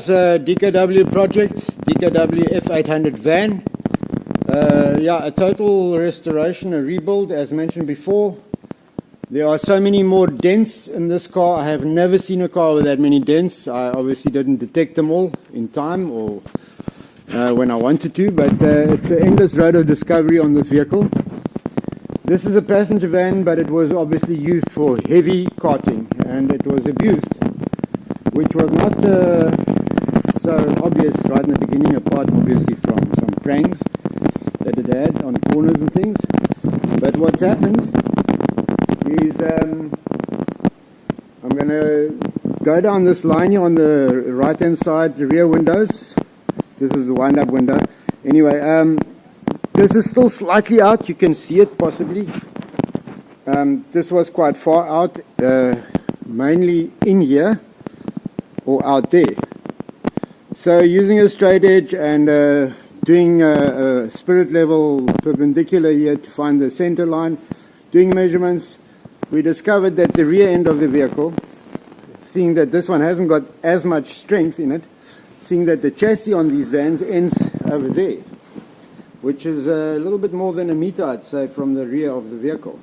guys, DKW project, DKW F800 van. A total restoration, a rebuild as mentioned before. There are so many more dents in this car. I have never seen a car with that many dents. I obviously didn't detect them all in time or when I wanted to, but it's an endless road of discovery on this vehicle. This is a passenger van, but it was obviously used for heavy carting and it was abused, which was not so obvious right in the beginning, apart obviously from some pranks that it had on corners and things. But what's happened is I'm going to go down this line here on the right hand side, the rear windows. This is the wind up window. Anyway, this is still slightly out, you can see it possibly. This was quite far out, mainly in here or out there. So using a straight edge and doing a spirit level perpendicular here to find the center line, doing measurements, we discovered that the rear end of the vehicle, seeing that this one hasn't got as much strength in it, seeing that the chassis on these vans ends over there, which is a little bit more than a meter, I'd say, from the rear of the vehicle.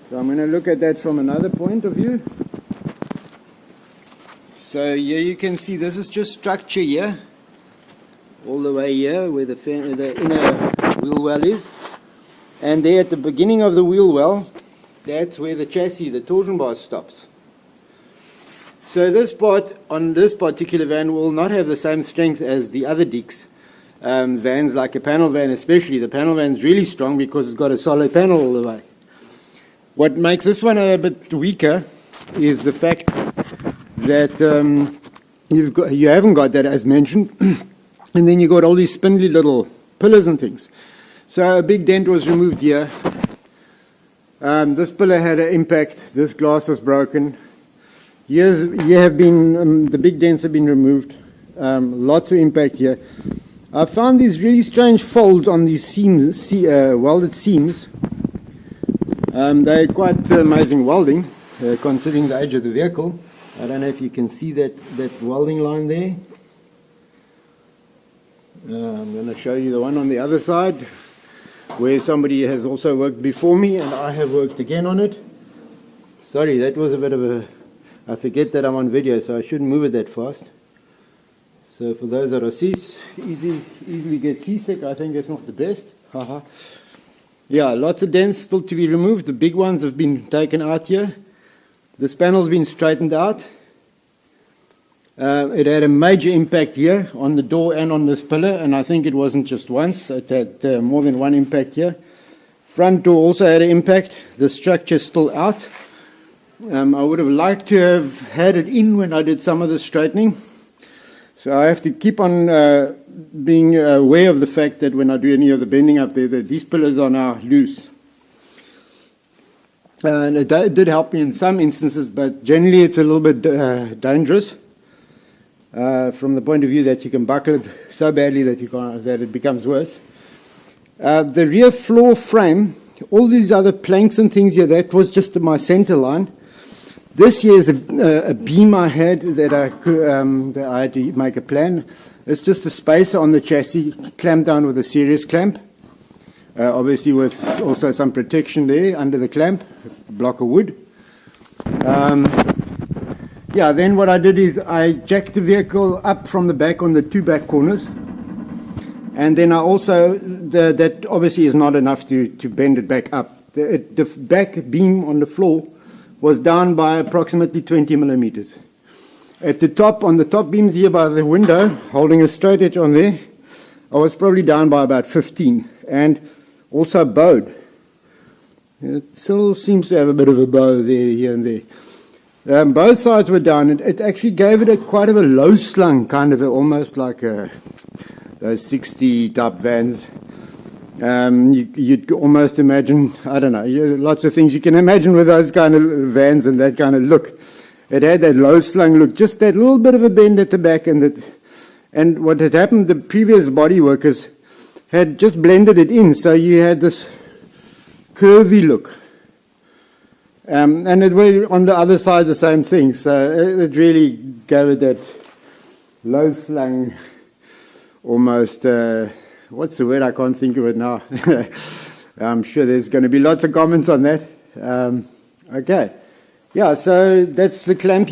So I'm going to look at that from another point of view. So here you can see this is just structure here, all the way here where the inner wheel well is. And there at the beginning of the wheel well, that's where the chassis, the torsion bar stops. So this part on this particular van will not have the same strength as the other Deeks. Vans like a panel van especially. The panel van is really strong because it's got a solid panel all the way. What makes this one a bit weaker is the fact that you haven't got that as mentioned, and then you got all these spindly little pillars and things. So a big dent was removed here. This pillar had an impact. This glass was broken. The big dents have been removed. Lots of impact here. I found these really strange folds on these seams, welded seams. They're quite amazing welding, considering the age of the vehicle. I don't know if you can see that welding line there. I'm going to show you the one on the other side, where somebody has also worked before me, and I have worked again on it. Sorry, that was a bit of a... I forget that I'm on video, so I shouldn't move it that fast. So for those that are easily get seasick, I think it's not the best. Haha. Yeah, lots of dents still to be removed. The big ones have been taken out here. This panel's been straightened out. It had a major impact here on the door and on this pillar, and I think it wasn't just once. It had more than one impact here. Front door also had an impact. The structure's still out. I would have liked to have had it in when I did some of the straightening. So I have to keep on being aware of the fact that when I do any of the bending up there, that these pillars are now loose. And it did help me in some instances, but generally it's a little bit dangerous from the point of view that you can buckle it so badly that it becomes worse. The rear floor frame, all these other planks and things here, that was just my center line. This here is a beam I had that I had to make a plan. It's just a spacer on the chassis, clamped down with a serious clamp. Obviously with also some protection there under the clamp, a block of wood. Then what I did is I jacked the vehicle up from the back on the two back corners. And then I also, that obviously is not enough to bend it back up. The back beam on the floor was down by approximately 20 millimeters. At the top, on the top beams here by the window, holding a straight edge on there, I was probably down by about 15. And also bowed. It still seems to have a bit of a bow there, here and there. Both sides were down. It actually gave it quite of a low slung, kind of almost like those 60 type vans. You'd almost imagine, I don't know, lots of things you can imagine with those kind of vans and that kind of look. It had that low slung look, just that little bit of a bend at the back, and what had happened, the previous body workers had just blended it in, so you had this curvy look. And it was on the other side the same thing, so it really gave it low slung, almost, what's the word? I can't think of it now. I'm sure there's going to be lots of comments on that. Okay. Yeah, so that's the clamp here.